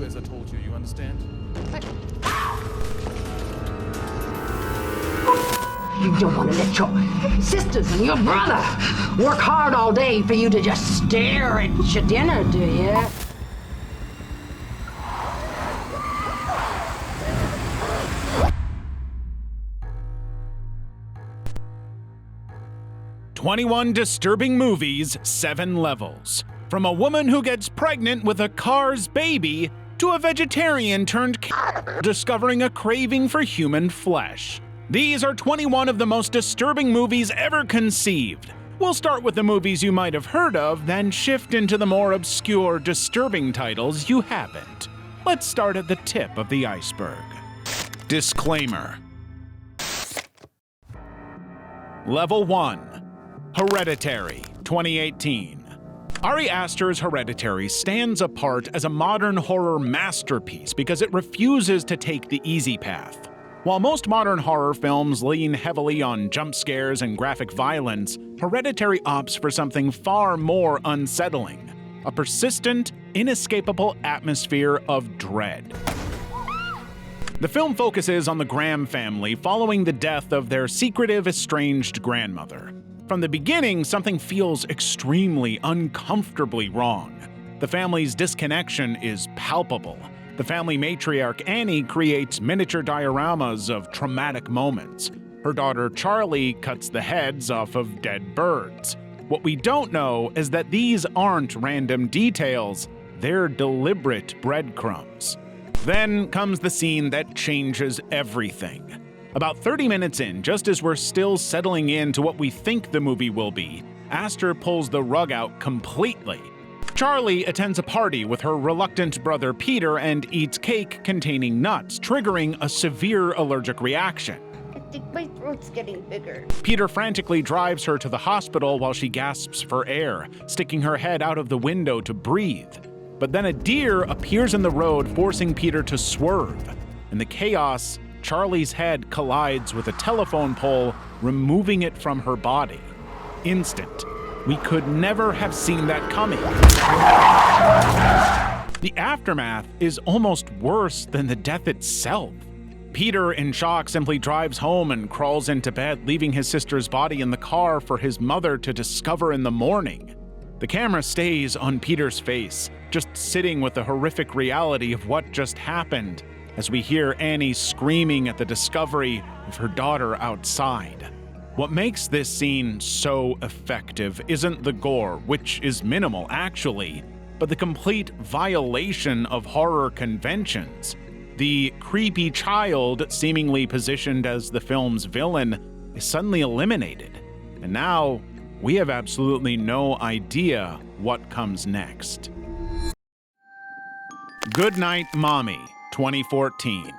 do as I told you, you understand? You don't want to let your sisters and your brother work hard all day for you to just stare at your dinner, do you? "21 Disturbing Movies, 7 Levels." From a woman who gets pregnant with a car's baby to a vegetarian turned discovering a craving for human flesh. These are 21 of the most disturbing movies ever conceived. We'll start with the movies you might have heard of, then shift into the more obscure, disturbing titles you haven't. Let's start at the tip of the iceberg. Disclaimer. Level 1. Hereditary, 2018. Ari Aster's Hereditary stands apart as a modern horror masterpiece because it refuses to take the easy path. While most modern horror films lean heavily on jump scares and graphic violence, Hereditary opts for something far more unsettling: a persistent, inescapable atmosphere of dread. The film focuses on the Graham family following the death of their secretive, estranged grandmother. From the beginning, something feels extremely, uncomfortably wrong. The family's disconnection is palpable. The family matriarch Annie creates miniature dioramas of traumatic moments. Her daughter Charlie cuts the heads off of dead birds. What we don't know is that these aren't random details, they're deliberate breadcrumbs. Then comes the scene that changes everything. About 30 minutes in, just as we're still settling into what we think the movie will be, Aster pulls the rug out completely. Charlie attends a party with her reluctant brother Peter and eats cake containing nuts, triggering a severe allergic reaction. I think my throat's getting bigger. Peter frantically drives her to the hospital while she gasps for air, sticking her head out of the window to breathe. But then a deer appears in the road, forcing Peter to swerve. In the chaos, Charlie's head collides with a telephone pole, removing it from her body. Instant. We could never have seen that coming. The aftermath is almost worse than the death itself. Peter, in shock, simply drives home and crawls into bed, leaving his sister's body in the car for his mother to discover in the morning. The camera stays on Peter's face, just sitting with the horrific reality of what just happened, as we hear Annie screaming at the discovery of her daughter outside. What makes this scene so effective isn't the gore, which is minimal actually, but the complete violation of horror conventions. The creepy child, seemingly positioned as the film's villain, is suddenly eliminated, and now we have absolutely no idea what comes next. Goodnight Mommy, 2014.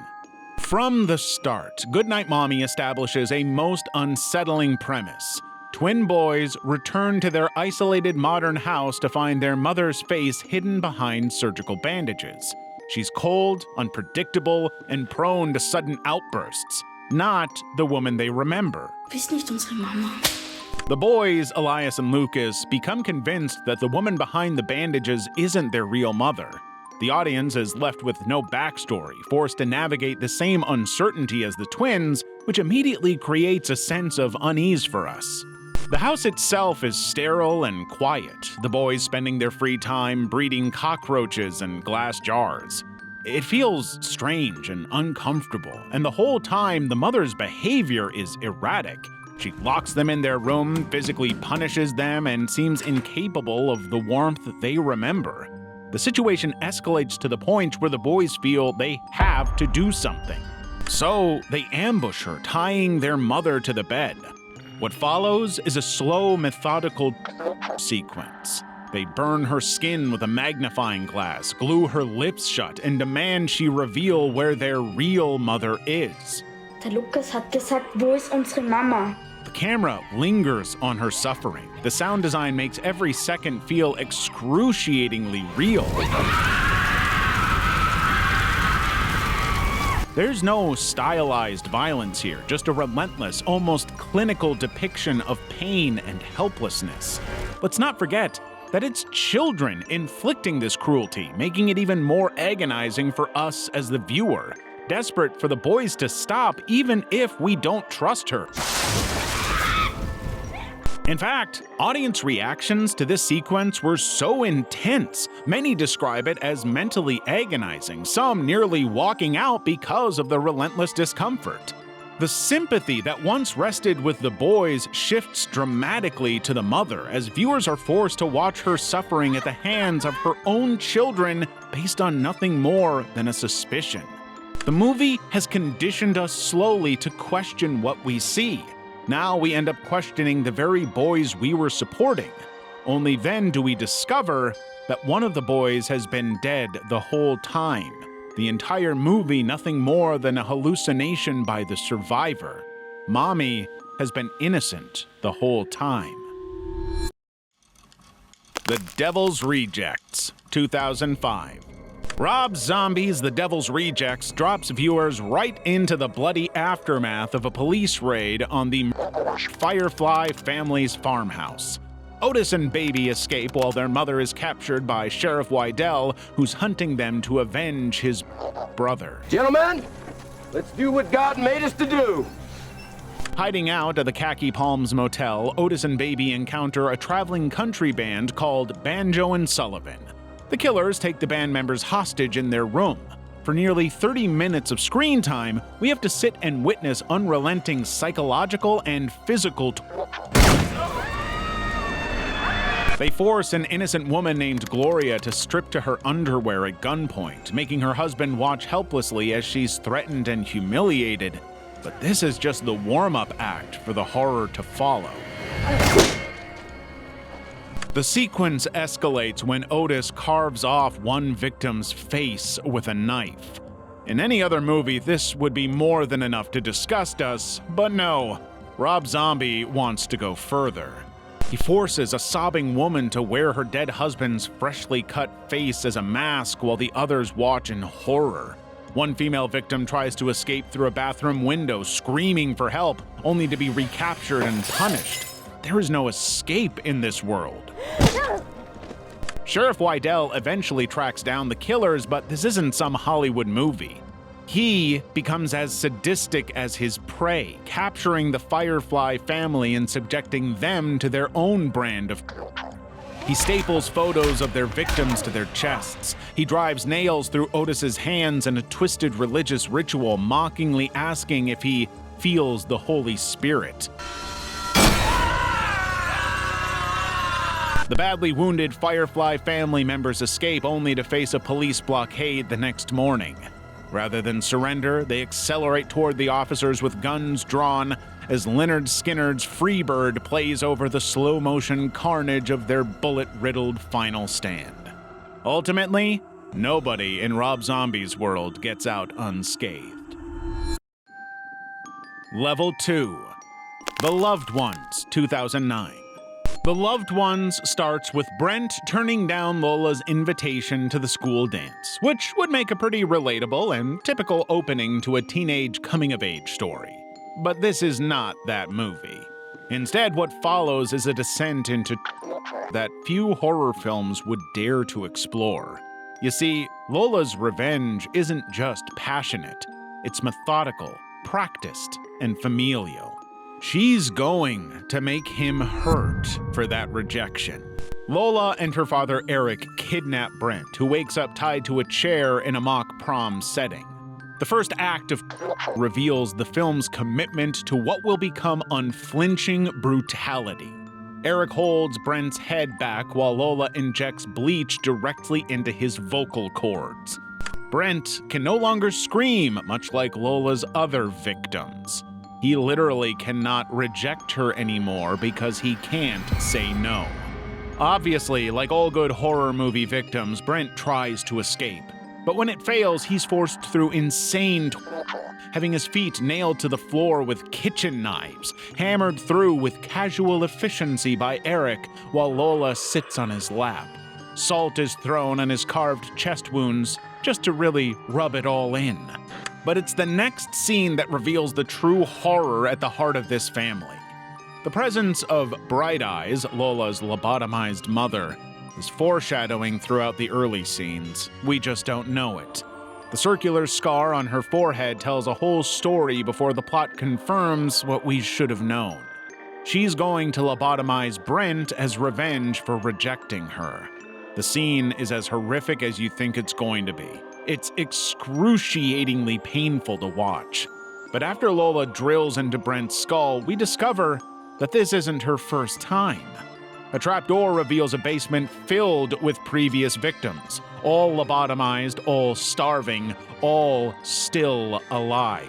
From the start, Goodnight Mommy establishes a most unsettling premise. Twin boys return to their isolated modern house to find their mother's face hidden behind surgical bandages. She's cold, unpredictable, and prone to sudden outbursts. Not the woman they remember. Bist nicht unsere Mama. The boys, Elias and Lucas, become convinced that the woman behind the bandages isn't their real mother. The audience is left with no backstory, forced to navigate the same uncertainty as the twins, which immediately creates a sense of unease for us. The house itself is sterile and quiet, the boys spending their free time breeding cockroaches in glass jars. It feels strange and uncomfortable, and the whole time the mother's behavior is erratic. She locks them in their room, physically punishes them, and seems incapable of the warmth they remember. The situation escalates to the point where the boys feel they have to do something. So they ambush her, tying their mother to the bed. What follows is a slow, methodical sequence. They burn her skin with a magnifying glass, glue her lips shut, and demand she reveal where their real mother is. Der Lukas hat gesagt, wo ist unsere Mama? The camera lingers on her suffering. The sound design makes every second feel excruciatingly real. There's no stylized violence here, just a relentless, almost clinical depiction of pain and helplessness. Let's not forget, that it's children inflicting this cruelty, making it even more agonizing for us as the viewer, desperate for the boys to stop even if we don't trust her. In fact, audience reactions to this sequence were so intense, many describe it as mentally agonizing, some nearly walking out because of the relentless discomfort. The sympathy that once rested with the boys shifts dramatically to the mother as viewers are forced to watch her suffering at the hands of her own children based on nothing more than a suspicion. The movie has conditioned us slowly to question what we see. Now we end up questioning the very boys we were supporting. Only then do we discover that one of the boys has been dead the whole time. The entire movie nothing more than a hallucination by the survivor. Mommy has been innocent the whole time. The Devil's Rejects, 2005. Rob Zombie's The Devil's Rejects drops viewers right into the bloody aftermath of a police raid on the Firefly family's farmhouse. Otis and Baby escape while their mother is captured by Sheriff Wydell, who's hunting them to avenge his brother. Gentlemen, let's do what God made us to do. Hiding out at the Khaki Palms Motel, Otis and Baby encounter a traveling country band called Banjo and Sullivan. The killers take the band members hostage in their room. For nearly 30 minutes of screen time, we have to sit and witness unrelenting psychological and physical They force an innocent woman named Gloria to strip to her underwear at gunpoint, making her husband watch helplessly as she's threatened and humiliated. But this is just the warm-up act for the horror to follow. The sequence escalates when Otis carves off one victim's face with a knife. In any other movie, this would be more than enough to disgust us, but no, Rob Zombie wants to go further. He forces a sobbing woman to wear her dead husband's freshly cut face as a mask while the others watch in horror. One female victim tries to escape through a bathroom window, screaming for help, only to be recaptured and punished. There is no escape in this world. Sheriff Wydell eventually tracks down the killers, but this isn't some Hollywood movie. He becomes as sadistic as his prey, capturing the Firefly family and subjecting them to their own brand of He staples photos of their victims to their chests. He drives nails through Otis's hands in a twisted religious ritual, mockingly asking if he feels the Holy Spirit. The badly wounded Firefly family members escape only to face a police blockade the next morning. Rather than surrender, they accelerate toward the officers with guns drawn as Lynyrd Skynyrd's Freebird plays over the slow-motion carnage of their bullet-riddled final stand. Ultimately, nobody in Rob Zombie's world gets out unscathed. Level 2. The Loved Ones, 2009. The Loved Ones starts with Brent turning down Lola's invitation to the school dance, which would make a pretty relatable and typical opening to a teenage coming-of-age story. But this is not that movie. Instead, what follows is a descent into that few horror films would dare to explore. You see, Lola's revenge isn't just passionate, it's methodical, practiced, and familial. She's going to make him hurt for that rejection. Lola and her father Eric kidnap Brent, who wakes up tied to a chair in a mock prom setting. The first act of reveals the film's commitment to what will become unflinching brutality. Eric holds Brent's head back while Lola injects bleach directly into his vocal cords. Brent can no longer scream, much like Lola's other victims. He literally cannot reject her anymore because he can't say no. Obviously, like all good horror movie victims, Brent tries to escape. But when it fails, he's forced through insane having his feet nailed to the floor with kitchen knives, hammered through with casual efficiency by Eric while Lola sits on his lap. Salt is thrown on his carved chest wounds just to really rub it all in. But it's the next scene that reveals the true horror at the heart of this family. The presence of Bright Eyes, Lola's lobotomized mother, is foreshadowing throughout the early scenes. We just don't know it. The circular scar on her forehead tells a whole story before the plot confirms what we should have known. She's going to lobotomize Brent as revenge for rejecting her. The scene is as horrific as you think it's going to be. It's excruciatingly painful to watch. But after Lola drills into Brent's skull, we discover that this isn't her first time. A trapdoor reveals a basement filled with previous victims, all lobotomized, all starving, all still alive.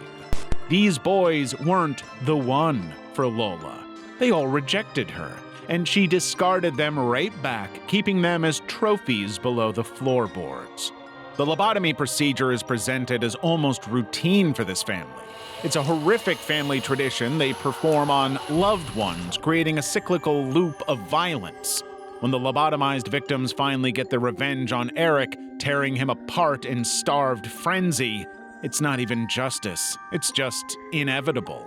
These boys weren't the one for Lola. They all rejected her, and she discarded them right back, keeping them as trophies below the floorboards. The lobotomy procedure is presented as almost routine for this family. It's a horrific family tradition they perform on loved ones, creating a cyclical loop of violence. When the lobotomized victims finally get their revenge on Eric, tearing him apart in starved frenzy, it's not even justice, it's just inevitable.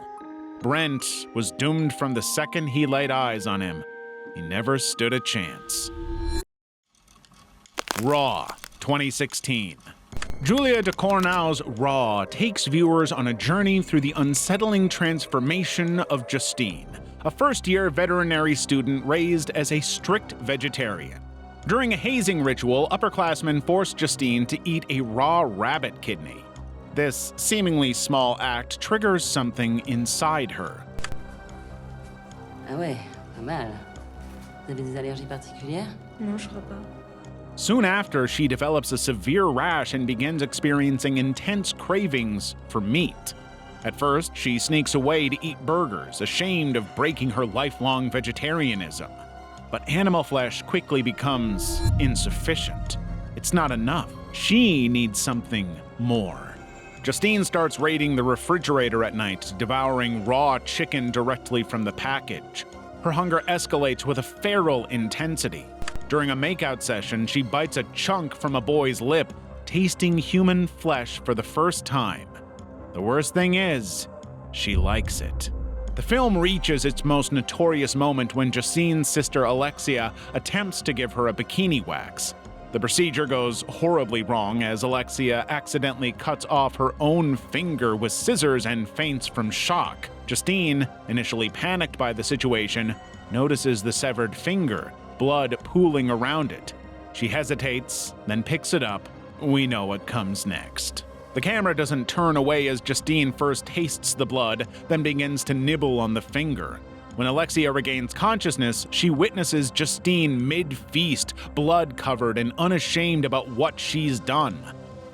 Brent was doomed from the second he laid eyes on him. He never stood a chance. Raw, 2016. Julia Ducournau's Raw takes viewers on a journey through the unsettling transformation of Justine, a first-year veterinary student raised as a strict vegetarian. During a hazing ritual, upperclassmen forced Justine to eat a raw rabbit kidney. This seemingly small act triggers something inside her. Ah ouais, pas mal. Vous avez des allergies particulières? Non, je crois pas. Soon after, she develops a severe rash and begins experiencing intense cravings for meat. At first, she sneaks away to eat burgers, ashamed of breaking her lifelong vegetarianism. But animal flesh quickly becomes insufficient. It's not enough. She needs something more. Justine starts raiding the refrigerator at night, devouring raw chicken directly from the package. Her hunger escalates with a feral intensity. During a makeout session, she bites a chunk from a boy's lip, tasting human flesh for the first time. The worst thing is, she likes it. The film reaches its most notorious moment when Justine's sister Alexia attempts to give her a bikini wax. The procedure goes horribly wrong as Alexia accidentally cuts off her own finger with scissors and faints from shock. Justine, initially panicked by the situation, notices the severed finger, blood pooling around it. She hesitates, then picks it up. We know what comes next. The camera doesn't turn away as Justine first tastes the blood, then begins to nibble on the finger. When Alexia regains consciousness, she witnesses Justine mid-feast, blood-covered and unashamed about what she's done.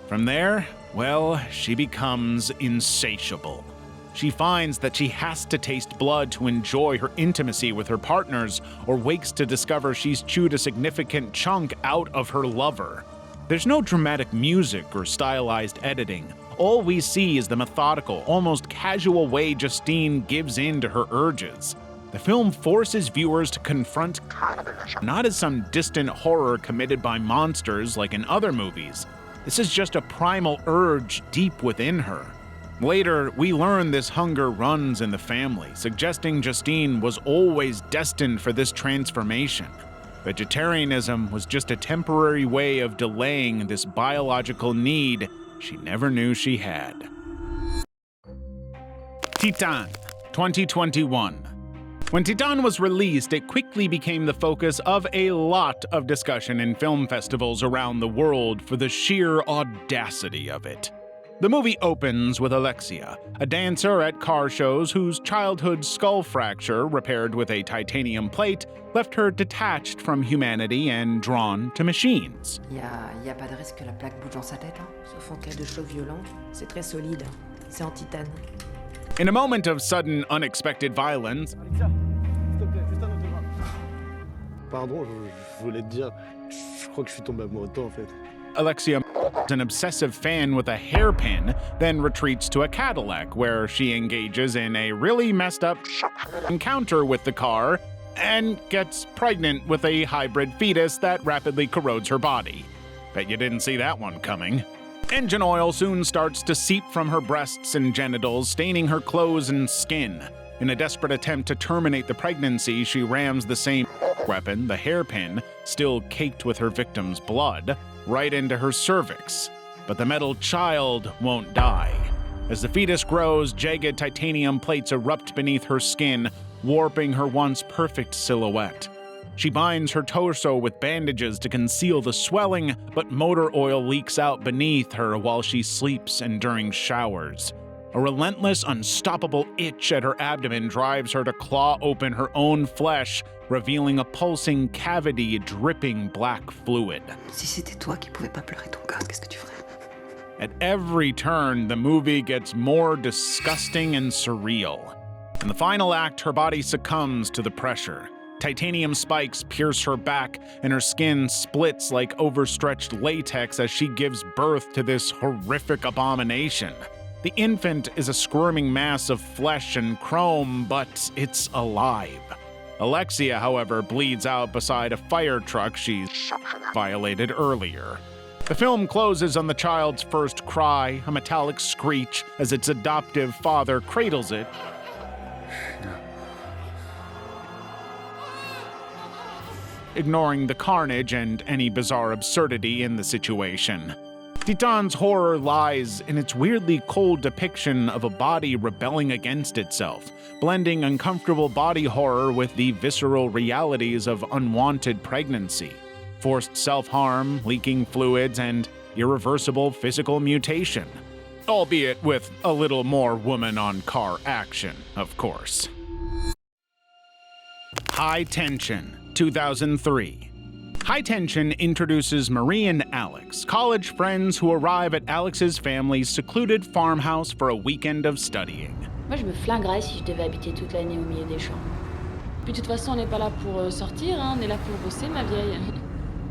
From there, well, she becomes insatiable. She finds that she has to taste blood to enjoy her intimacy with her partners, or wakes to discover she's chewed a significant chunk out of her lover. There's no dramatic music or stylized editing. All we see is the methodical, almost casual way Justine gives in to her urges. The film forces viewers to confront not as some distant horror committed by monsters like in other movies. This is just a primal urge deep within her. Later, we learn this hunger runs in the family, suggesting Justine was always destined for this transformation. Vegetarianism was just a temporary way of delaying this biological need she never knew she had. Titan, 2021. When Titan was released, it quickly became the focus of a lot of discussion in film festivals around the world for the sheer audacity of it. The movie opens with Alexia, a dancer at car shows whose childhood skull fracture, repaired with a titanium plate, left her detached from humanity and drawn to machines. Y a pas de risque que la plaque bouge dans sa tête, hein? Sauf en cas de choc violent. C'est très solide. C'est en titane. In a moment of sudden, unexpected violence, Pardon, je voulais te dire, je crois que je suis tombé amoureux de toi en fait. Alexia is an obsessive fan with a hairpin, then retreats to a Cadillac where she engages in a really messed up encounter with the car and gets pregnant with a hybrid fetus that rapidly corrodes her body. Bet you didn't see that one coming. Engine oil soon starts to seep from her breasts and genitals, staining her clothes and skin. In a desperate attempt to terminate the pregnancy, she rams the same weapon, the hairpin, still caked with her victim's blood, right into her cervix. But the metal child won't die. As the fetus grows, jagged titanium plates erupt beneath her skin, warping her once perfect silhouette. She binds her torso with bandages to conceal the swelling, but motor oil leaks out beneath her while she sleeps and during showers. A relentless, unstoppable itch at her abdomen drives her to claw open her own flesh, revealing a pulsing cavity dripping black fluid. Si c'était toi qui pouvais pas pleurer ton gosse, qu'est-ce que tu ferais? At every turn, the movie gets more disgusting and surreal. In the final act, her body succumbs to the pressure. Titanium spikes pierce her back, and her skin splits like overstretched latex as she gives birth to this horrific abomination. The infant is a squirming mass of flesh and chrome, but it's alive. Alexia, however, bleeds out beside a fire truck she violated earlier. The film closes on the child's first cry, a metallic screech, as its adoptive father cradles it, ignoring the carnage and any bizarre absurdity in the situation. Titan's horror lies in its weirdly cold depiction of a body rebelling against itself, blending uncomfortable body horror with the visceral realities of unwanted pregnancy, forced self-harm, leaking fluids, and irreversible physical mutation. Albeit with a little more woman-on-car action, of course. High Tension, 2003. High Tension introduces Marie and Alex, college friends who arrive at Alex's family's secluded farmhouse for a weekend of studying. Moi, je me flinguerais si je devais habiter toute l'année au milieu des champs. Puis de toute façon, on n'est pas là pour sortir, hein, on est là pour bosser, ma vieille.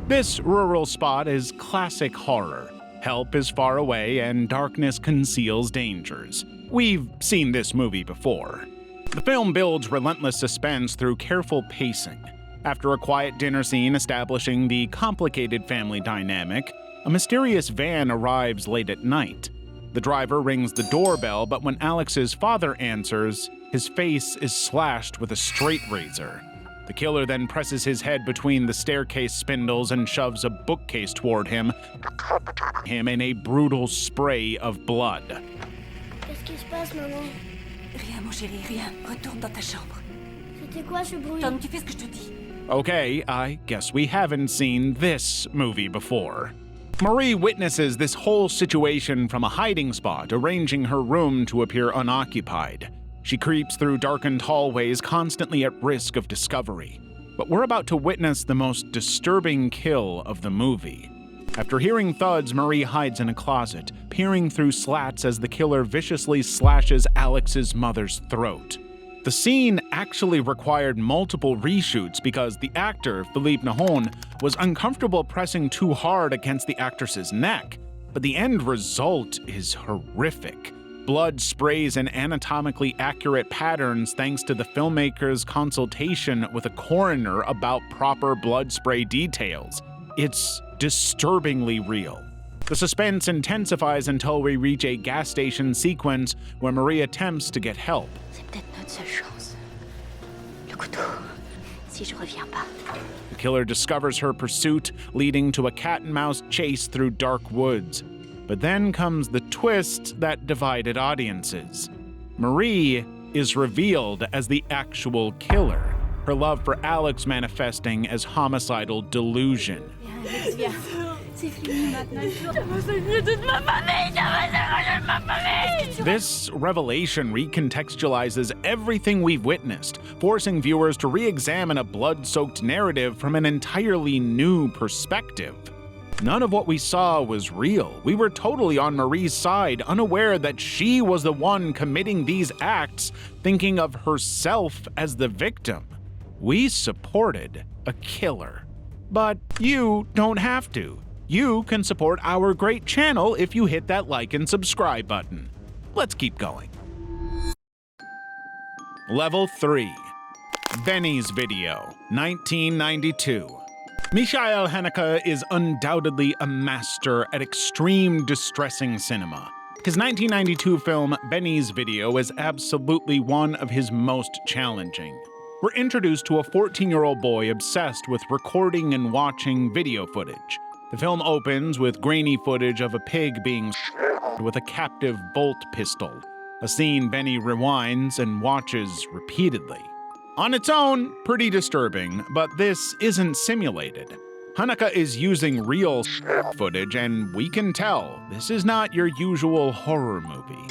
This rural spot is classic horror. Help is far away and darkness conceals dangers. We've seen this movie before. The film builds relentless suspense through careful pacing. After a quiet dinner scene establishing the complicated family dynamic, a mysterious van arrives late at night. The driver rings the doorbell, but when Alex's father answers, his face is slashed with a straight razor. The killer then presses his head between the staircase spindles and shoves a bookcase toward him in a brutal spray of blood. Qu'est-ce qui se passe, maman? Rien, mon chéri, rien. Retourne dans ta chambre. C'était quoi ce bruit? Tom, tu fais ce que je te dis. Okay, I guess we haven't seen this movie before. Marie witnesses this whole situation from a hiding spot, arranging her room to appear unoccupied. She creeps through darkened hallways, constantly at risk of discovery. But we're about to witness the most disturbing kill of the movie. After hearing thuds, Marie hides in a closet, peering through slats as the killer viciously slashes Alex's mother's throat. The scene actually required multiple reshoots because the actor, Philippe Nahon, was uncomfortable pressing too hard against the actress's neck. But the end result is horrific. Blood sprays in anatomically accurate patterns thanks to the filmmaker's consultation with a coroner about proper blood spray details. It's disturbingly real. The suspense intensifies until we reach a gas station sequence where Marie attempts to get help. C'est peut-être notre seule chance. Le couteau. Si je reviens pas. The killer discovers her pursuit, leading to a cat-and-mouse chase through dark woods. But then comes the twist that divided audiences. Marie is revealed as the actual killer, her love for Alex manifesting as homicidal delusion. This revelation recontextualizes everything we've witnessed, forcing viewers to re-examine a blood-soaked narrative from an entirely new perspective. None of what we saw was real. We were totally on Marie's side, unaware that she was the one committing these acts, thinking of herself as the victim. We supported a killer. But you don't have to. You can support our great channel if you hit that like and subscribe button. Let's keep going. Level 3. Benny's Video, 1992. Michael Haneke is undoubtedly a master at extreme distressing cinema. His 1992 film Benny's Video is absolutely one of his most challenging. We're introduced to a 14-year-old boy obsessed with recording and watching video footage. The film opens with grainy footage of a pig being with a captive bolt pistol, a scene Benny rewinds and watches repeatedly. On its own, pretty disturbing, but this isn't simulated. Haneke is using real footage, and we can tell this is not your usual horror movie.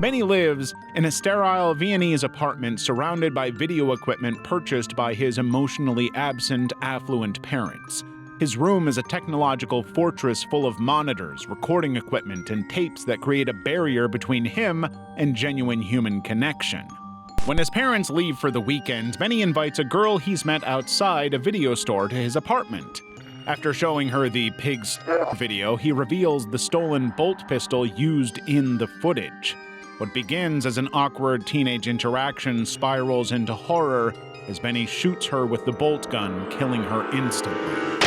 Benny lives in a sterile Viennese apartment surrounded by video equipment purchased by his emotionally absent, affluent parents. His room is a technological fortress full of monitors, recording equipment, and tapes that create a barrier between him and genuine human connection. When his parents leave for the weekend, Benny invites a girl he's met outside a video store to his apartment. After showing her the pig's video, he reveals the stolen bolt pistol used in the footage. What begins as an awkward teenage interaction spirals into horror as Benny shoots her with the bolt gun, killing her instantly.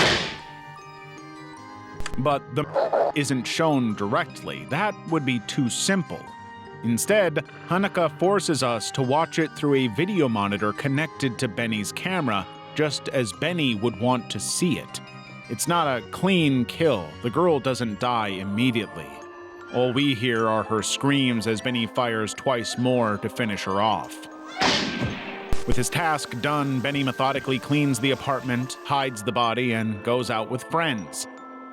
But the isn't shown directly. That would be too simple. Instead, Haneke forces us to watch it through a video monitor connected to Benny's camera, just as Benny would want to see it. It's not a clean kill. The girl doesn't die immediately. All we hear are her screams as Benny fires twice more to finish her off. With his task done, Benny methodically cleans the apartment, hides the body, and goes out with friends.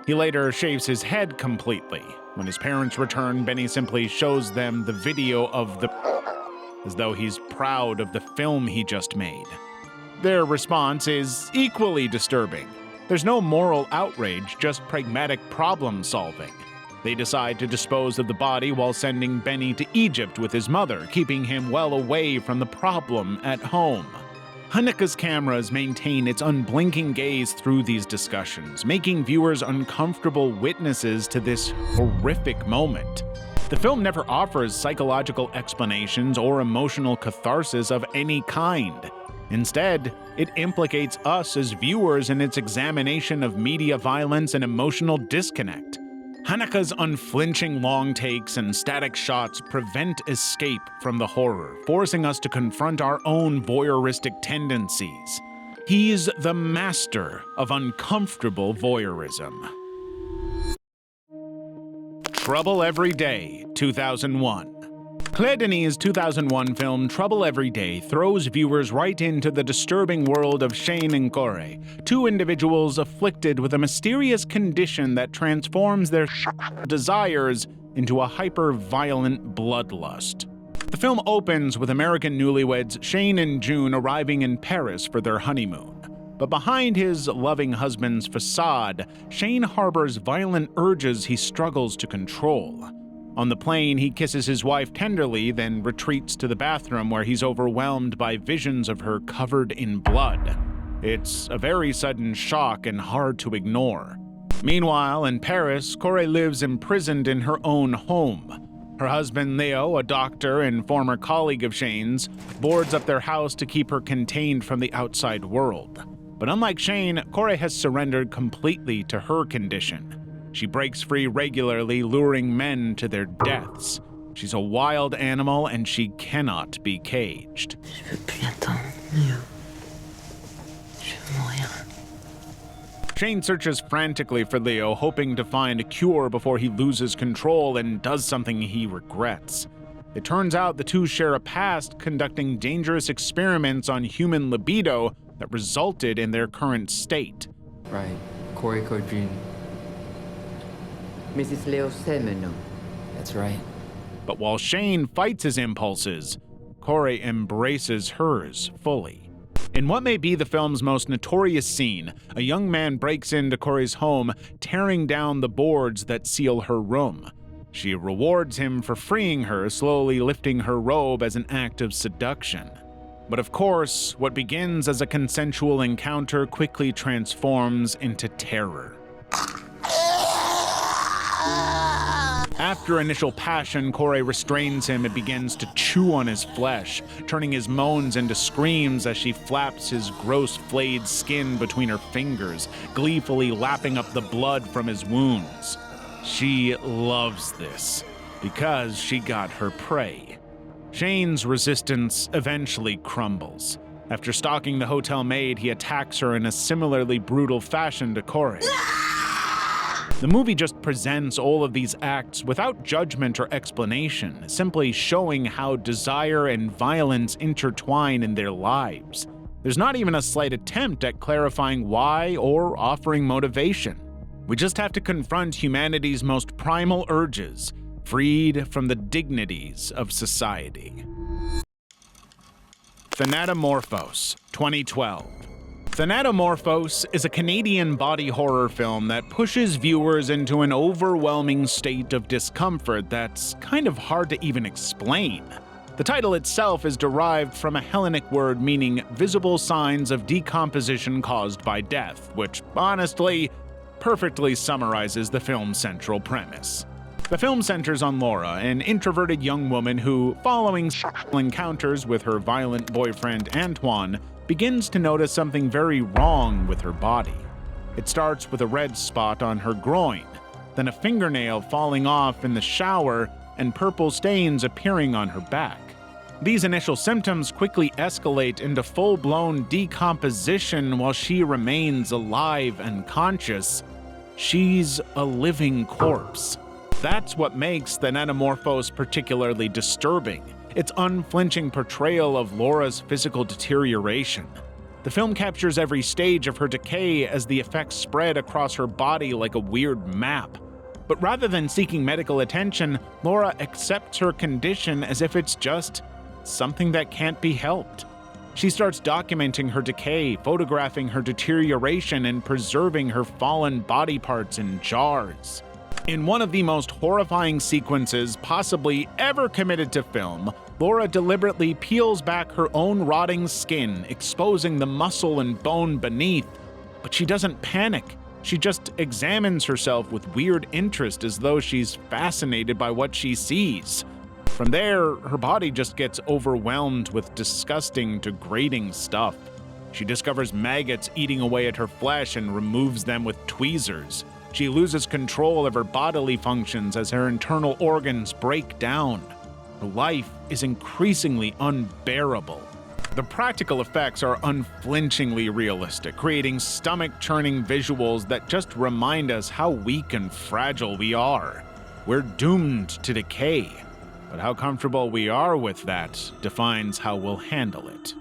He later shaves his head completely. When his parents return, Benny simply shows them the video of the as though he's proud of the film he just made. Their response is equally disturbing. There's no moral outrage, just pragmatic problem solving. They decide to dispose of the body while sending Benny to Egypt with his mother, keeping him well away from the problem at home. Haneke's cameras maintain its unblinking gaze through these discussions, making viewers uncomfortable witnesses to this horrific moment. The film never offers psychological explanations or emotional catharsis of any kind. Instead, it implicates us as viewers in its examination of media violence and emotional disconnect. Haneke's unflinching long takes and static shots prevent escape from the horror, forcing us to confront our own voyeuristic tendencies. He's the master of uncomfortable voyeurism. Trouble Every Day, 2001. Claire Denis' 2001 film Trouble Every Day throws viewers right into the disturbing world of Shane and Corey, two individuals afflicted with a mysterious condition that transforms their desires into a hyper-violent bloodlust. The film opens with American newlyweds Shane and June arriving in Paris for their honeymoon. But behind his loving husband's facade, Shane harbors violent urges he struggles to control. On the plane, he kisses his wife tenderly, then retreats to the bathroom where he's overwhelmed by visions of her covered in blood. It's a very sudden shock and hard to ignore. Meanwhile, in Paris, Corey lives imprisoned in her own home. Her husband, Leo, a doctor and former colleague of Shane's, boards up their house to keep her contained from the outside world. But unlike Shane, Corey has surrendered completely to her condition. She breaks free regularly, luring men to their deaths. She's a wild animal, and she cannot be caged. Je veux plus attendre, Léo. Je veux mourir. Shane searches frantically for Leo, hoping to find a cure before he loses control and does something he regrets. It turns out the two share a past conducting dangerous experiments on human libido that resulted in their current state. Right. Corey Codrine. Mrs. Leo Semeno. That's right. But while Shane fights his impulses, Corey embraces hers fully. In what may be the film's most notorious scene, a young man breaks into Corey's home, tearing down the boards that seal her room. She rewards him for freeing her, slowly lifting her robe as an act of seduction. But of course, what begins as a consensual encounter quickly transforms into terror. After initial passion, Corey restrains him and begins to chew on his flesh, turning his moans into screams as she flaps his gross flayed skin between her fingers, gleefully lapping up the blood from his wounds. She loves this because she got her prey. Shane's resistance eventually crumbles. After stalking the hotel maid, he attacks her in a similarly brutal fashion to Corey. The movie just presents all of these acts without judgment or explanation, simply showing how desire and violence intertwine in their lives. There's not even a slight attempt at clarifying why or offering motivation. We just have to confront humanity's most primal urges, freed from the dignities of society. Thanatomorphose, 2012. Thanatomorphose is a Canadian body horror film that pushes viewers into an overwhelming state of discomfort that's kind of hard to even explain. The title itself is derived from a Hellenic word meaning visible signs of decomposition caused by death, which, honestly, perfectly summarizes the film's central premise. The film centers on Laura, an introverted young woman who, following sexual encounters with her violent boyfriend Antoine, begins to notice something very wrong with her body. It starts with a red spot on her groin, then a fingernail falling off in the shower, and purple stains appearing on her back. These initial symptoms quickly escalate into full-blown decomposition while she remains alive and conscious. She's a living corpse. That's what makes Thanatomorphose particularly disturbing. Its unflinching portrayal of Laura's physical deterioration. The film captures every stage of her decay as the effects spread across her body like a weird map. But rather than seeking medical attention, Laura accepts her condition as if it's just something that can't be helped. She starts documenting her decay, photographing her deterioration, and preserving her fallen body parts in jars. In one of the most horrifying sequences possibly ever committed to film, Laura deliberately peels back her own rotting skin, exposing the muscle and bone beneath. But she doesn't panic. She just examines herself with weird interest as though she's fascinated by what she sees. From there, her body just gets overwhelmed with disgusting, degrading stuff. She discovers maggots eating away at her flesh and removes them with tweezers. She loses control of her bodily functions as her internal organs break down. Her life is increasingly unbearable. The practical effects are unflinchingly realistic, creating stomach-churning visuals that just remind us how weak and fragile we are. We're doomed to decay, but how comfortable we are with that defines how we'll handle it.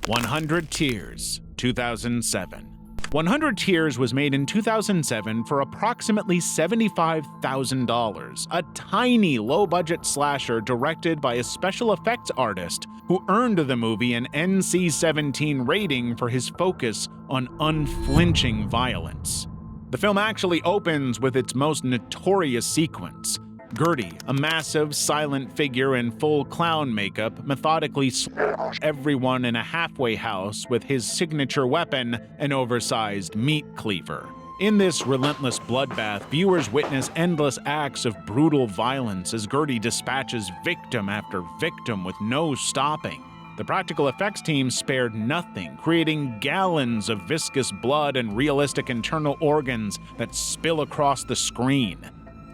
100 Tears, 2007. 100 Tears was made in 2007 for approximately $75,000, a tiny low-budget slasher directed by a special effects artist who earned the movie an NC-17 rating for his focus on unflinching violence. The film actually opens with its most notorious sequence. Gertie, a massive, silent figure in full clown makeup, methodically slashes everyone in a halfway house with his signature weapon, an oversized meat cleaver. In this relentless bloodbath, viewers witness endless acts of brutal violence as Gertie dispatches victim after victim with no stopping. The practical effects team spared nothing, creating gallons of viscous blood and realistic internal organs that spill across the screen.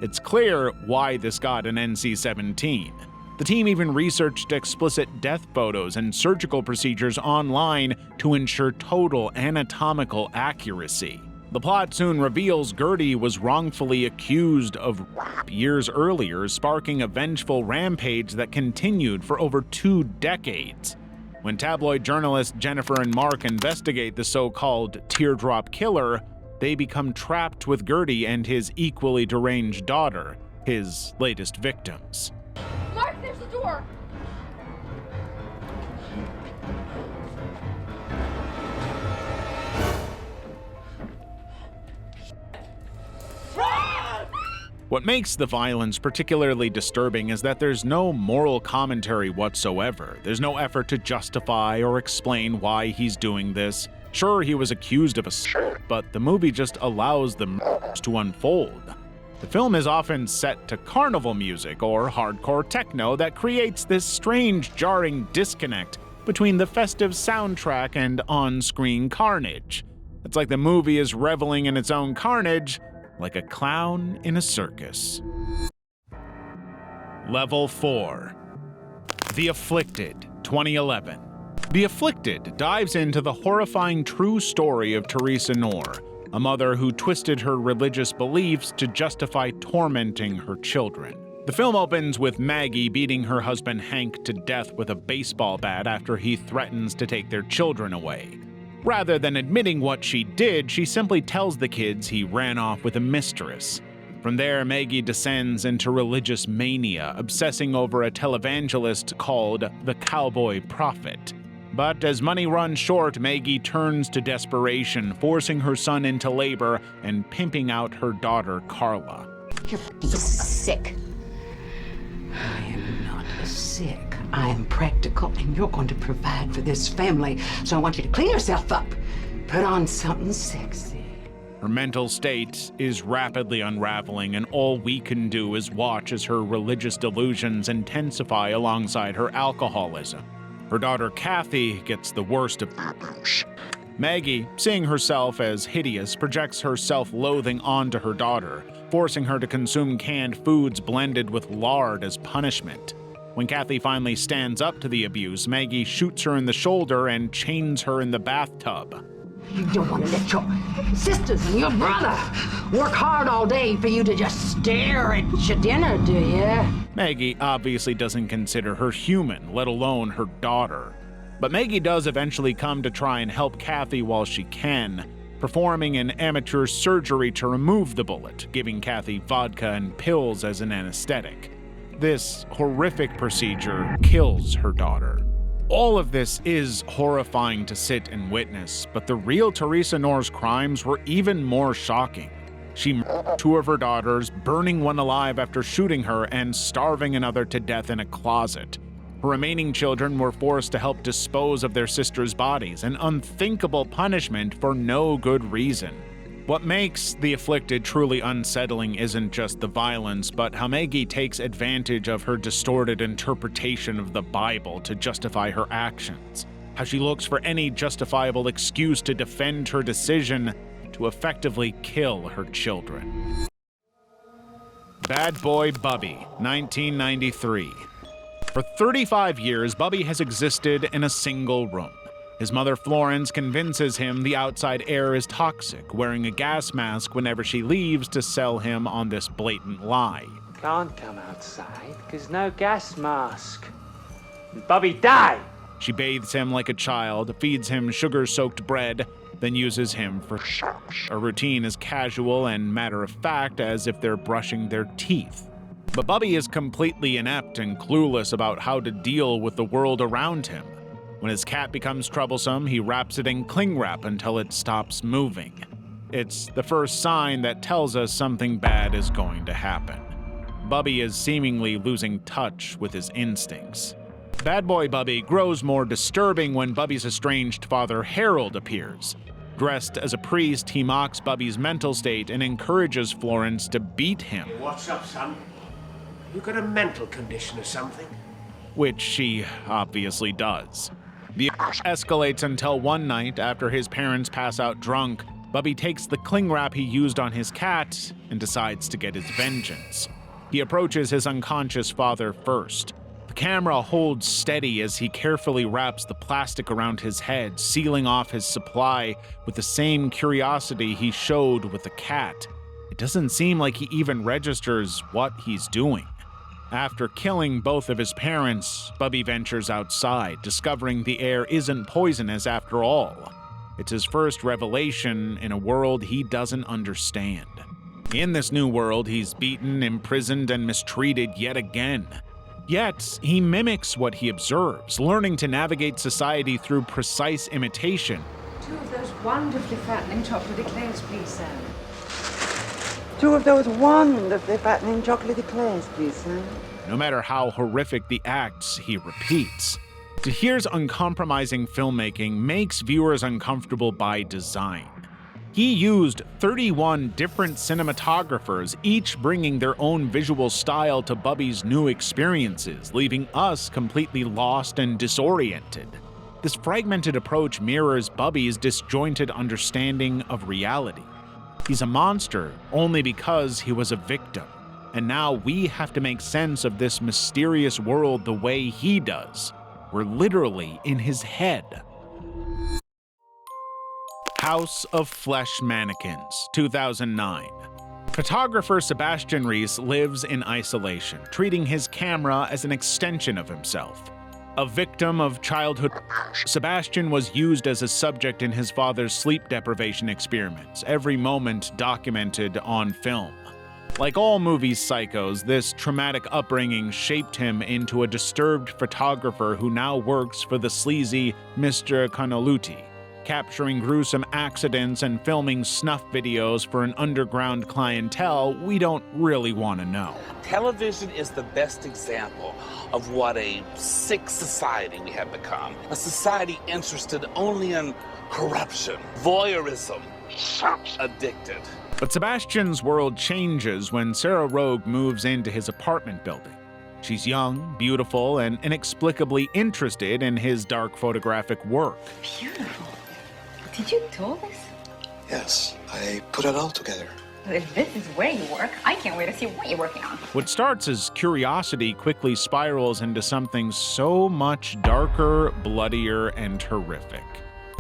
It's clear why this got an NC-17. The team even researched explicit death photos and surgical procedures online to ensure total anatomical accuracy. The plot soon reveals Gertie was wrongfully accused of rape years earlier, sparking a vengeful rampage that continued for over 2 decades. When tabloid journalists Jennifer and Mark investigate the so-called teardrop killer, they become trapped with Gertie and his equally deranged daughter, his latest victims. Mark, there's a door! What makes the violence particularly disturbing is that there's no moral commentary whatsoever. There's no effort to justify or explain why he's doing this. Sure, he was accused of assault, but the movie just allows the murders to unfold. The film is often set to carnival music or hardcore techno that creates this strange, jarring disconnect between the festive soundtrack and on-screen carnage. It's like the movie is reveling in its own carnage, like a clown in a circus. Level 4. The Afflicted, 2011. The Afflicted dives into the horrifying true story of Teresa Knorr, a mother who twisted her religious beliefs to justify tormenting her children. The film opens with Maggie beating her husband Hank to death with a baseball bat after he threatens to take their children away. Rather than admitting what she did, she simply tells the kids he ran off with a mistress. From there, Maggie descends into religious mania, obsessing over a televangelist called the Cowboy Prophet. But as money runs short, Maggie turns to desperation, forcing her son into labor and pimping out her daughter, Carla. You're sick. I am not sick. I am practical, and you're going to provide for this family. So I want you to clean yourself up. Put on something sexy. Her mental state is rapidly unraveling, and all we can do is watch as her religious delusions intensify alongside her alcoholism. Her daughter Kathy gets the worst of it. Maggie, seeing herself as hideous, projects her self-loathing onto her daughter, forcing her to consume canned foods blended with lard as punishment. When Kathy finally stands up to the abuse, Maggie shoots her in the shoulder and chains her in the bathtub. You don't want to let your sisters and your brother work hard all day for you to just stare at your dinner, do you? Maggie obviously doesn't consider her human, let alone her daughter. But Maggie does eventually come to try and help Kathy while she can, performing an amateur surgery to remove the bullet, giving Kathy vodka and pills as an anesthetic. This horrific procedure kills her daughter. All of this is horrifying to sit and witness, but the real Teresa Knorr's crimes were even more shocking. She murdered 2 of her daughters, burning one alive after shooting her and starving another to death in a closet. Her remaining children were forced to help dispose of their sisters' bodies, an unthinkable punishment for no good reason. What makes The Afflicted truly unsettling isn't just the violence, but how Maggie takes advantage of her distorted interpretation of the Bible to justify her actions. How she looks for any justifiable excuse to defend her decision to effectively kill her children. Bad Boy Bubby, 1993. For 35 years, Bubby has existed in a single room. His mother Florence convinces him the outside air is toxic, wearing a gas mask whenever she leaves to sell him on this blatant lie. Can't come outside, because no gas mask. And Bubby die! She bathes him like a child, feeds him sugar-soaked bread, then uses him for a routine as casual and matter-of-fact as if they're brushing their teeth. But Bubby is completely inept and clueless about how to deal with the world around him. When his cat becomes troublesome, he wraps it in cling wrap until it stops moving. It's the first sign that tells us something bad is going to happen. Bubby is seemingly losing touch with his instincts. Bad Boy Bubby grows more disturbing when Bubby's estranged father Harold appears. Dressed as a priest, he mocks Bubby's mental state and encourages Florence to beat him. What's up, son? You got a mental condition or something? Which she obviously does. The escalates until one night, after his parents pass out drunk, Bubby takes the cling wrap he used on his cat and decides to get his vengeance. He approaches his unconscious father first. The camera holds steady as he carefully wraps the plastic around his head, sealing off his supply with the same curiosity he showed with the cat. It doesn't seem like he even registers what he's doing. After killing both of his parents, Bubby ventures outside, discovering the air isn't poisonous after all. It's his first revelation in a world he doesn't understand. In this new world, he's beaten, imprisoned, and mistreated yet again. Yet, he mimics what he observes, learning to navigate society through precise imitation. 2 of those wonderfully fattening chocolate eclairs, please, Sam. 2 of those wonderfully fattening chocolate eclairs, please, Sam. No matter how horrific the acts he repeats. Tahir's uncompromising filmmaking makes viewers uncomfortable by design. He used 31 different cinematographers, each bringing their own visual style to Bubby's new experiences, leaving us completely lost and disoriented. This fragmented approach mirrors Bubby's disjointed understanding of reality. He's a monster only because he was a victim. And now we have to make sense of this mysterious world the way he does. We're literally in his head. House of Flesh Mannequins, 2009. Photographer Sebastian Reese lives in isolation, treating his camera as an extension of himself. A victim of childhood, Sebastian was used as a subject in his father's sleep deprivation experiments, every moment documented on film. Like all movie psychos, this traumatic upbringing shaped him into a disturbed photographer who now works for the sleazy Mr. Cannoluti, capturing gruesome accidents and filming snuff videos for an underground clientele we don't really want to know. Television is the best example of what a sick society we have become. A society interested only in corruption, voyeurism, addicted. But Sebastian's world changes when Sarah Rogue moves into his apartment building. She's young, beautiful, and inexplicably interested in his dark photographic work. Beautiful. Did you do this? Yes, I put it all together. If this is where you work, I can't wait to see what you're working on. What starts as curiosity quickly spirals into something so much darker, bloodier, and horrific.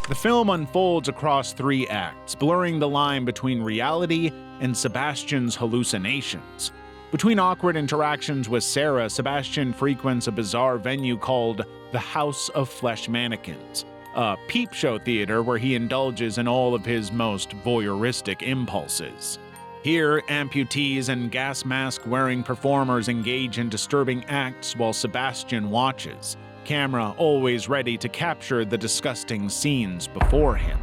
The film unfolds across 3 acts, blurring the line between reality and Sebastian's hallucinations. Between awkward interactions with Sarah, Sebastian frequents a bizarre venue called the House of Flesh Mannequins, a peep show theater where he indulges in all of his most voyeuristic impulses. Here, amputees and gas mask-wearing performers engage in disturbing acts while Sebastian watches, camera always ready to capture the disgusting scenes before him.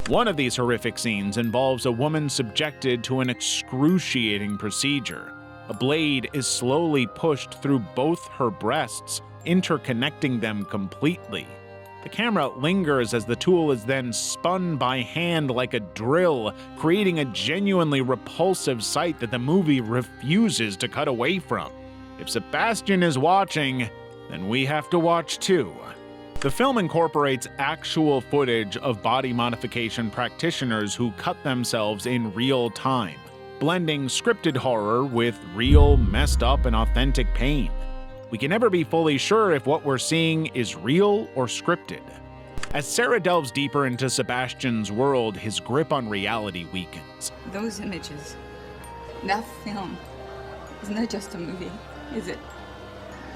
One of these horrific scenes involves a woman subjected to an excruciating procedure. A blade is slowly pushed through both her breasts, interconnecting them completely. The camera lingers as the tool is then spun by hand like a drill, creating a genuinely repulsive sight that the movie refuses to cut away from. If Sebastian is watching, then we have to watch too. The film incorporates actual footage of body modification practitioners who cut themselves in real time, blending scripted horror with real, messed up, and authentic pain. We can never be fully sure if what we're seeing is real or scripted. As Sarah delves deeper into Sebastian's world, his grip on reality weakens. Those images, that film, isn't that just a movie, is it?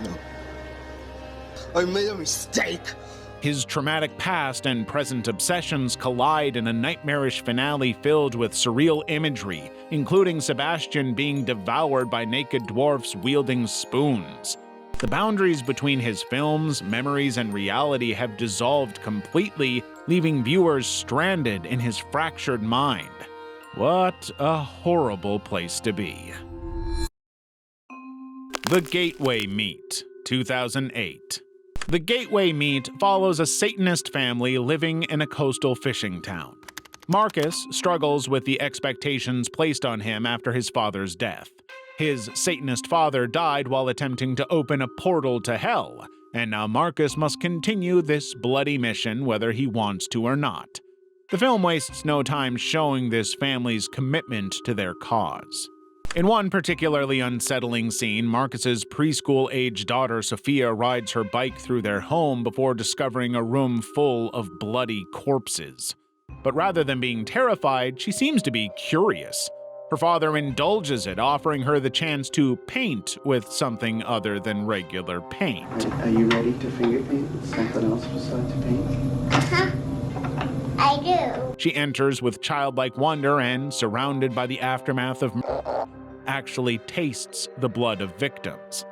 No. I made a mistake. His traumatic past and present obsessions collide in a nightmarish finale filled with surreal imagery, including Sebastian being devoured by naked dwarfs wielding spoons. The boundaries between his films, memories, and reality have dissolved completely, leaving viewers stranded in his fractured mind. What a horrible place to be. The Gateway Meet, 2008. The Gateway Meet follows a Satanist family living in a coastal fishing town. Marcus struggles with the expectations placed on him after his father's death. His Satanist father died while attempting to open a portal to hell, and now Marcus must continue this bloody mission whether he wants to or not. The film wastes no time showing this family's commitment to their cause. In one particularly unsettling scene, Marcus's preschool-age daughter Sophia rides her bike through their home before discovering a room full of bloody corpses. But rather than being terrified, she seems to be curious. Her father indulges it, offering her the chance to paint with something other than regular paint. Are you ready to finger paint with something else besides paint? Uh-huh. I do. She enters with childlike wonder and, surrounded by the aftermath of murder, actually tastes the blood of victims.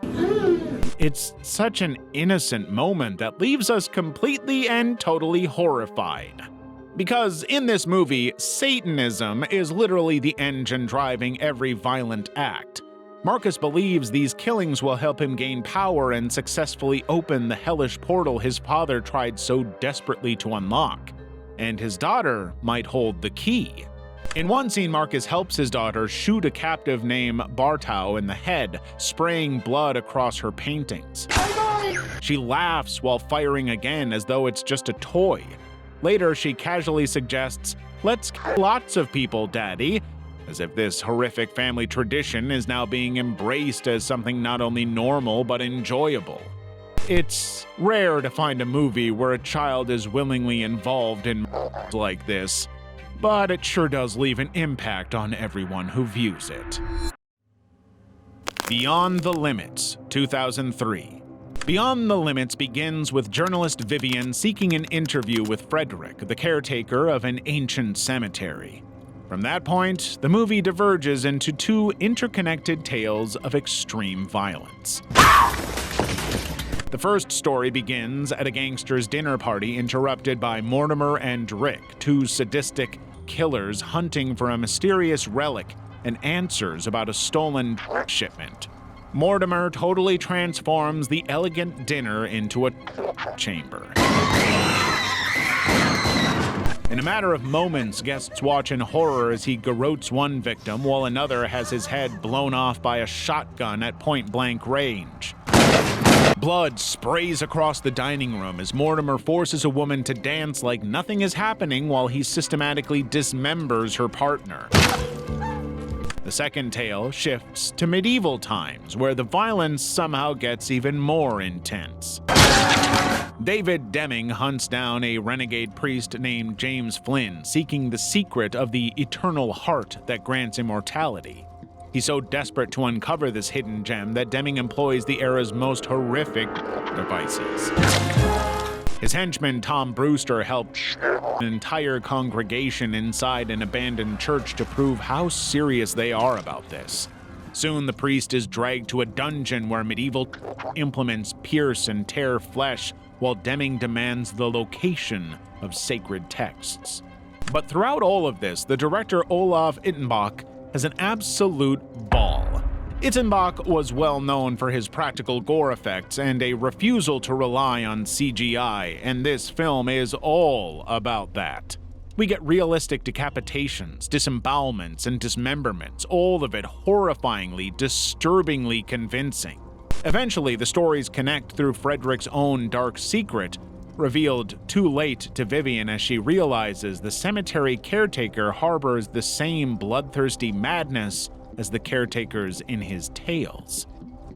It's such an innocent moment that leaves us completely and totally horrified. Because in this movie, Satanism is literally the engine driving every violent act. Marcus believes these killings will help him gain power and successfully open the hellish portal his father tried so desperately to unlock. And his daughter might hold the key. In one scene, Marcus helps his daughter shoot a captive named Bartow in the head, spraying blood across her paintings. She laughs while firing again as though it's just a toy. Later, she casually suggests, "Let's kill lots of people, Daddy," as if this horrific family tradition is now being embraced as something not only normal but enjoyable. It's rare to find a movie where a child is willingly involved in like this, but it sure does leave an impact on everyone who views it. Beyond the Limits, 2003. Beyond the Limits begins with journalist Vivian seeking an interview with Frederick, the caretaker of an ancient cemetery. From that point, the movie diverges into two interconnected tales of extreme violence. The first story begins at a gangster's dinner party interrupted by Mortimer and Rick, two sadistic killers hunting for a mysterious relic and answers about a stolen shipment. Mortimer totally transforms the elegant dinner into a chamber. In a matter of moments, guests watch in horror as he garrotes one victim while another has his head blown off by a shotgun at point-blank range. Blood sprays across the dining room as Mortimer forces a woman to dance like nothing is happening while he systematically dismembers her partner. The second tale shifts to medieval times, where the violence somehow gets even more intense. David Deming hunts down a renegade priest named James Flynn, seeking the secret of the eternal heart that grants immortality. He's so desperate to uncover this hidden gem that Deming employs the era's most horrific devices. His henchman Tom Brewster helped an entire congregation inside an abandoned church to prove how serious they are about this. Soon the priest is dragged to a dungeon where medieval implements pierce and tear flesh, while Deming demands the location of sacred texts. But throughout all of this, the director Olaf Ittenbach has an absolute ball. Ittenbach was well known for his practical gore effects and a refusal to rely on CGI, and this film is all about that. We get realistic decapitations, disembowelments, and dismemberments, all of it horrifyingly, disturbingly convincing. Eventually, the stories connect through Frederick's own dark secret, revealed too late to Vivian as she realizes the cemetery caretaker harbors the same bloodthirsty madness as the caretakers in his tales.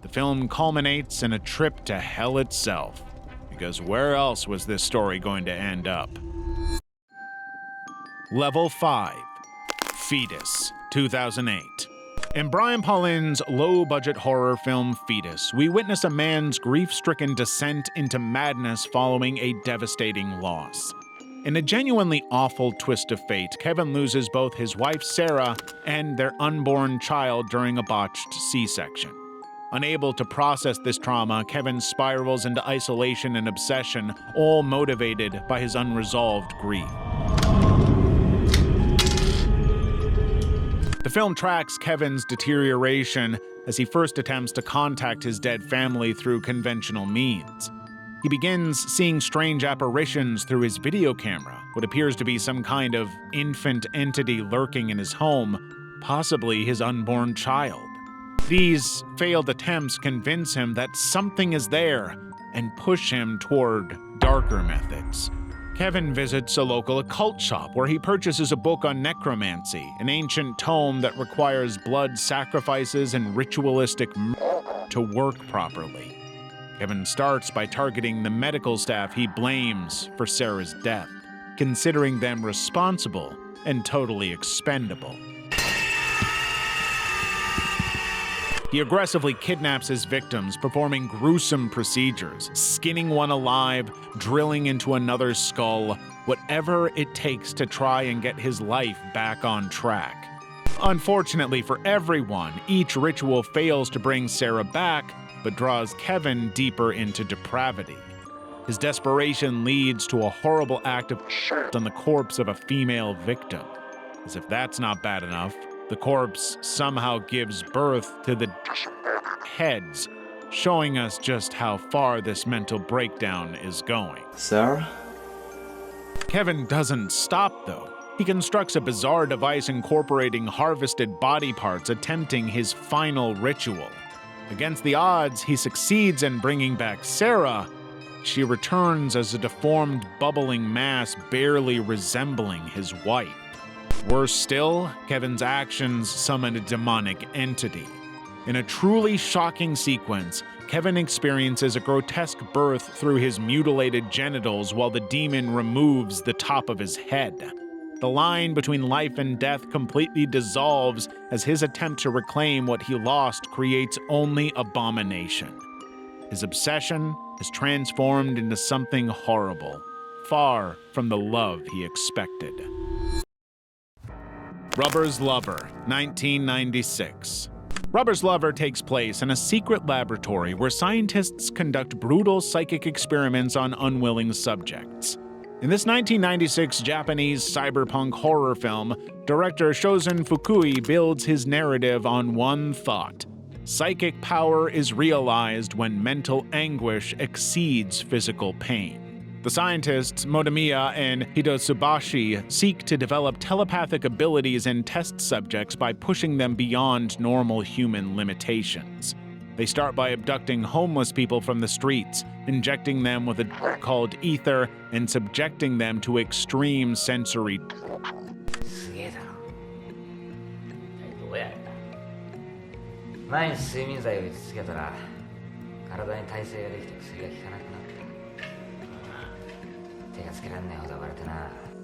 The film culminates in a trip to hell itself, because where else was this story going to end up? Level 5. Fetus, 2008. In Brian Paulin's low-budget horror film Fetus, we witness a man's grief-stricken descent into madness following a devastating loss. In a genuinely awful twist of fate, Kevin loses both his wife Sarah and their unborn child during a botched C-section. Unable to process this trauma, Kevin spirals into isolation and obsession, all motivated by his unresolved grief. The film tracks Kevin's deterioration as he first attempts to contact his dead family through conventional means. He begins seeing strange apparitions through his video camera, what appears to be some kind of infant entity lurking in his home, possibly his unborn child. These failed attempts convince him that something is there and push him toward darker methods. Kevin visits a local occult shop where he purchases a book on necromancy, an ancient tome that requires blood sacrifices and ritualistic to work properly. Kevin starts by targeting the medical staff he blames for Sarah's death, considering them responsible and totally expendable. He aggressively kidnaps his victims, performing gruesome procedures, skinning one alive, drilling into another's skull, whatever it takes to try and get his life back on track. Unfortunately for everyone, each ritual fails to bring Sarah back, but draws Kevin deeper into depravity. His desperation leads to a horrible act of on the corpse of a female victim. As if that's not bad enough, the corpse somehow gives birth to the heads, showing us just how far this mental breakdown is going. Sarah? Kevin doesn't stop, though. He constructs a bizarre device incorporating harvested body parts, attempting his final ritual. Against the odds, he succeeds in bringing back Sarah. She returns as a deformed, bubbling mass barely resembling his wife. Worse still, Kevin's actions summon a demonic entity. In a truly shocking sequence, Kevin experiences a grotesque birth through his mutilated genitals while the demon removes the top of his head. The line between life and death completely dissolves as his attempt to reclaim what he lost creates only abomination. His obsession is transformed into something horrible, far from the love he expected. Rubber's Lover, 1996. Rubber's Lover takes place in a secret laboratory where scientists conduct brutal psychic experiments on unwilling subjects. In this 1996 Japanese cyberpunk horror film, director Shozen Fukui builds his narrative on one thought: psychic power is realized when mental anguish exceeds physical pain. The scientists Motomiya and Hitotsubashi seek to develop telepathic abilities in test subjects by pushing them beyond normal human limitations. They start by abducting homeless people from the streets, injecting them with a drug called ether, and subjecting them to extreme sensory.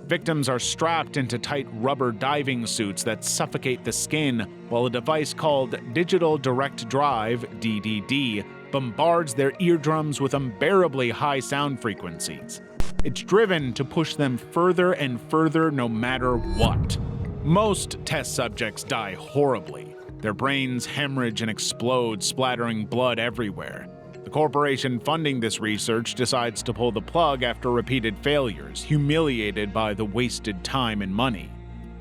Victims are strapped into tight rubber diving suits that suffocate the skin, while a device called Digital Direct Drive, DDD, bombards their eardrums with unbearably high sound frequencies. It's driven to push them further and further no matter what. Most test subjects die horribly. Their brains hemorrhage and explode, splattering blood everywhere. The corporation funding this research decides to pull the plug after repeated failures, humiliated by the wasted time and money.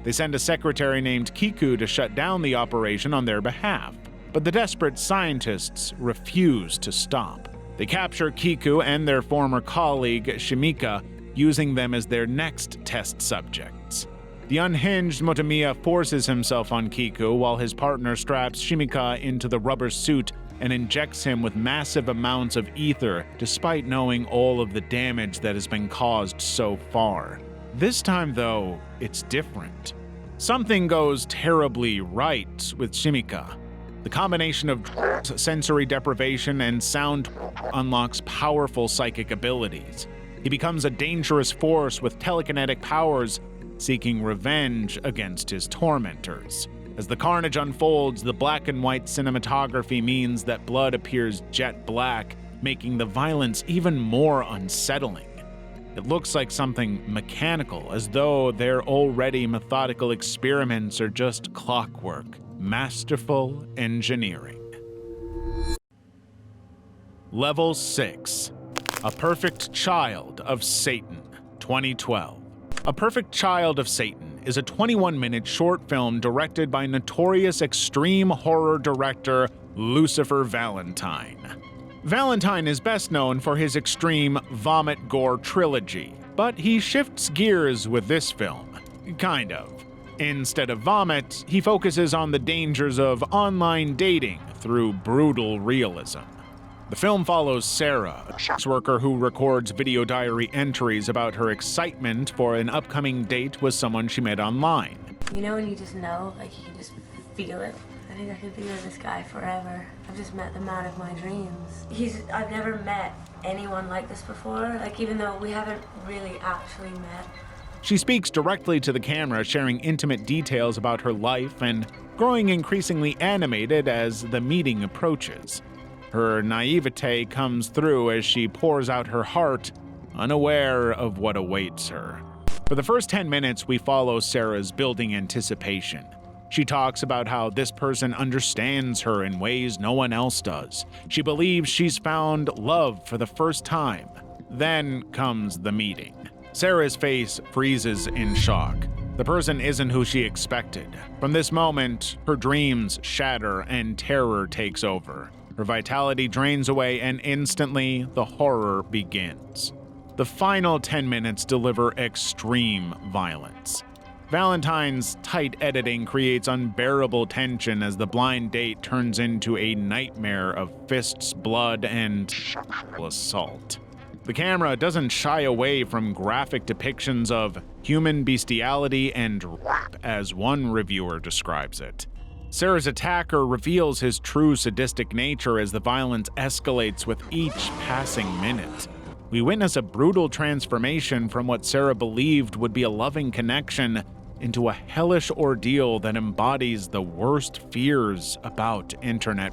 They send a secretary named Kiku to shut down the operation on their behalf, but the desperate scientists refuse to stop. They capture Kiku and their former colleague, Shimika, using them as their next test subjects. The unhinged Motomiya forces himself on Kiku while his partner straps Shimika into the rubber suit and injects him with massive amounts of ether, despite knowing all of the damage that has been caused so far. This time, though, it's different. Something goes terribly right with Shimika. The combination of sensory deprivation and sound unlocks powerful psychic abilities. He becomes a dangerous force with telekinetic powers, seeking revenge against his tormentors. As the carnage unfolds, the black and white cinematography means that blood appears jet black, making the violence even more unsettling. It looks like something mechanical, as though their already methodical experiments are just clockwork. Masterful engineering. Level 6. A Perfect Child of Satan, 2012. A Perfect Child of Satan is a 21-minute short film directed by notorious extreme horror director Lucifer Valentine. Valentine is best known for his extreme vomit gore trilogy, but he shifts gears with this film. Kind of. Instead of vomit, he focuses on the dangers of online dating through brutal realism. The film follows Sarah, a sex worker who records video diary entries about her excitement for an upcoming date with someone she met online. You know when you just know, like you can just feel it? I think I could be with this guy forever. I've just met the man of my dreams. I've never met anyone like this before, like even though we haven't really actually met. She speaks directly to the camera, sharing intimate details about her life and growing increasingly animated as the meeting approaches. Her naivete comes through as she pours out her heart, unaware of what awaits her. For the first 10 minutes, we follow Sarah's building anticipation. She talks about how this person understands her in ways no one else does. She believes she's found love for the first time. Then comes the meeting. Sarah's face freezes in shock. The person isn't who she expected. From this moment, her dreams shatter and terror takes over. Her vitality drains away, and instantly, the horror begins. The final 10 minutes deliver extreme violence. Valentine's tight editing creates unbearable tension as the blind date turns into a nightmare of fists, blood, and assault. The camera doesn't shy away from graphic depictions of human bestiality and rape, as one reviewer describes it. Sarah's attacker reveals his true sadistic nature as the violence escalates with each passing minute. We witness a brutal transformation from what Sarah believed would be a loving connection into a hellish ordeal that embodies the worst fears about internet.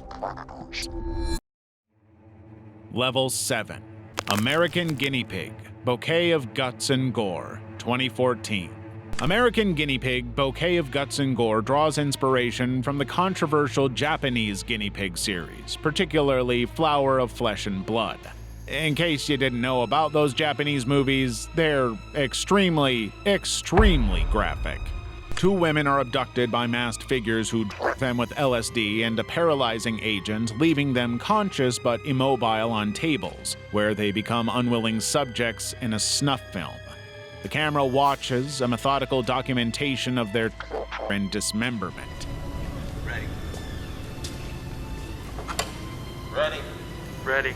Level 7. American Guinea Pig, Bouquet of Guts and Gore, 2014. American Guinea Pig, Bouquet of Guts and Gore draws inspiration from the controversial Japanese guinea pig series, particularly Flower of Flesh and Blood. In case you didn't know about those Japanese movies, they're extremely graphic. 2 women are abducted by masked figures who drug them with LSD and a paralyzing agent, leaving them conscious but immobile on tables, where they become unwilling subjects in a snuff film. The camera watches a methodical documentation of their and dismemberment. Ready.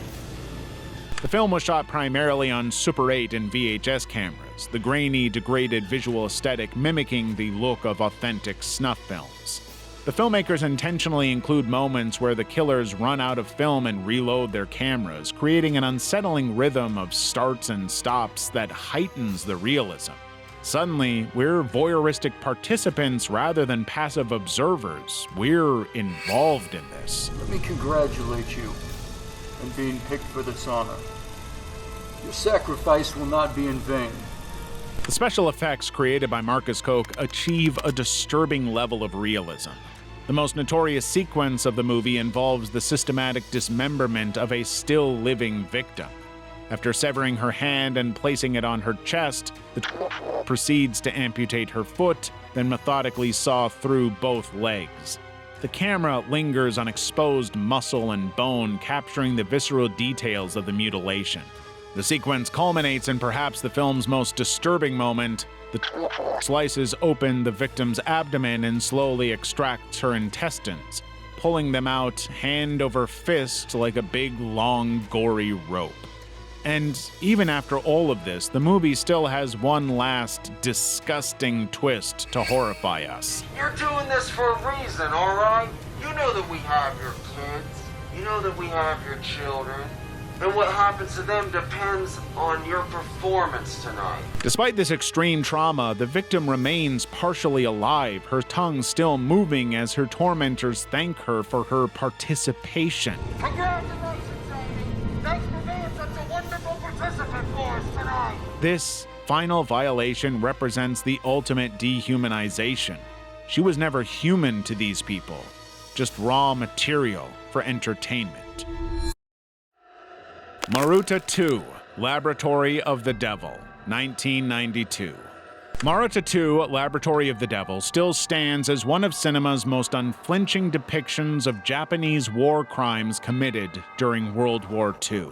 The film was shot primarily on Super 8 and VHS cameras, the grainy, degraded visual aesthetic mimicking the look of authentic snuff films. The filmmakers intentionally include moments where the killers run out of film and reload their cameras, creating an unsettling rhythm of starts and stops that heightens the realism. Suddenly, we're voyeuristic participants rather than passive observers. We're involved in this. Let me congratulate you on being picked for this honor. Your sacrifice will not be in vain. The special effects created by Marcus Koch achieve a disturbing level of realism. The most notorious sequence of the movie involves the systematic dismemberment of a still living victim. After severing her hand and placing it on her chest, the proceeds to amputate her foot, then methodically saw through both legs. The camera lingers on exposed muscle and bone, capturing the visceral details of the mutilation. The sequence culminates in perhaps the film's most disturbing moment. The slices open the victim's abdomen and slowly extracts her intestines, pulling them out hand over fist like a big, long, gory rope. And even after all of this, the movie still has one last disgusting twist to horrify us. You're doing this for a reason, all right? You know that we have your kids. You know that we have your children. And what happens to them depends on your performance tonight. Despite this extreme trauma, the victim remains partially alive, her tongue still moving as her tormentors thank her for her participation. Congratulations, Amy! Thanks for being such a wonderful participant for us tonight! This final violation represents the ultimate dehumanization. She was never human to these people, just raw material for entertainment. Maruta 2, Laboratory of the Devil, 1992. Maruta 2, Laboratory of the Devil still stands as one of cinema's most unflinching depictions of Japanese war crimes committed during World War II.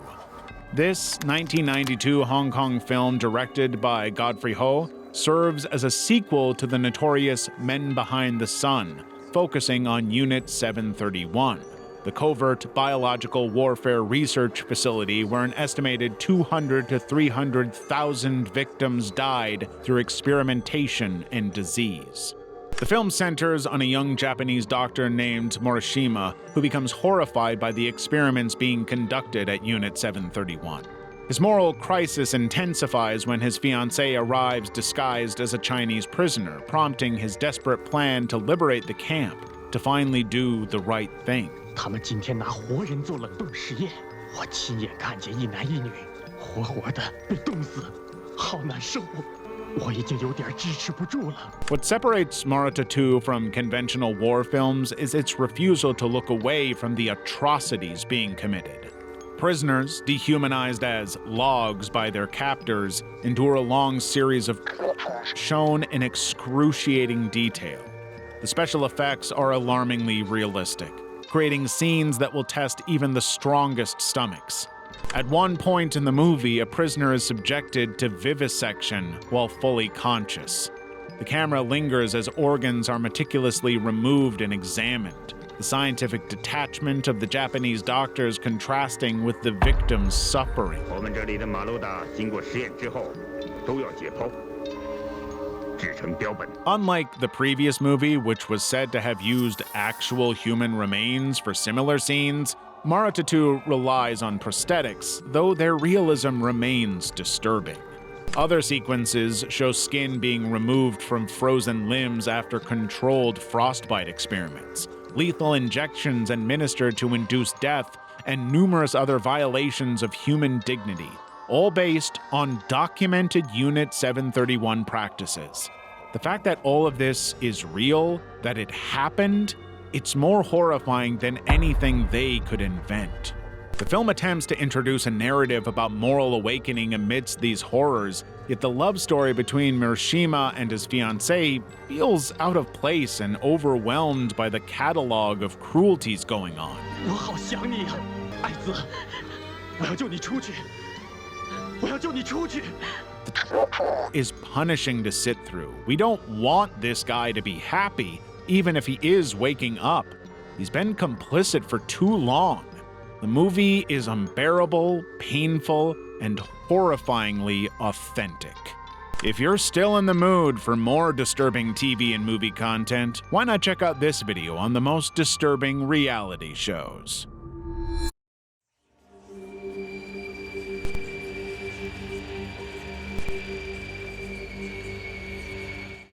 This 1992 Hong Kong film, directed by Godfrey Ho, serves as a sequel to the notorious Men Behind the Sun, focusing on Unit 731. The covert biological warfare research facility where an estimated 200 to 300,000 victims died through experimentation and disease. The film centers on a young Japanese doctor named Morishima who becomes horrified by the experiments being conducted at Unit 731. His moral crisis intensifies when his fiancée arrives disguised as a Chinese prisoner, prompting his desperate plan to liberate the camp, to finally do the right thing. 他们今天拿活人做冷冻实验，我亲眼看见一男一女活活的被冻死，好难受，我已经有点支持不住了。 What separates Maruta 2 from conventional war films is its refusal to look away from the atrocities being committed. Prisoners, dehumanized as logs by their captors, endure a long series of shown in excruciating detail. The special effects are alarmingly realistic, creating scenes that will test even the strongest stomachs. At one point in the movie, a prisoner is subjected to vivisection while fully conscious. The camera lingers as organs are meticulously removed and examined, The scientific detachment of the Japanese doctors contrasting with the victim's suffering. 我们这里的马路达经过实验之后都要解剖，制成标本。 Unlike the previous movie, which was said to have used actual human remains for similar scenes, Maratatu relies on prosthetics, though their realism remains disturbing. Other sequences show skin being removed from frozen limbs after controlled frostbite experiments, lethal injections administered to induce death, and numerous other violations of human dignity, all based on documented Unit 731 practices. The fact that all of this is real, that it happened, it's more horrifying than anything they could invent. The film attempts to introduce a narrative about moral awakening amidst these horrors, yet the love story between Murashima and his fiancée feels out of place and overwhelmed by the catalog of cruelties going on. 我好想你啊，爱子，我要救你出去，我要救你出去。 Is punishing to sit through. We don't want this guy to be happy, even if he is waking up. He's been complicit for too long. The movie is unbearable, painful, and horrifyingly authentic. If you're still in the mood for more disturbing TV and movie content, why not check out this video on the most disturbing reality shows?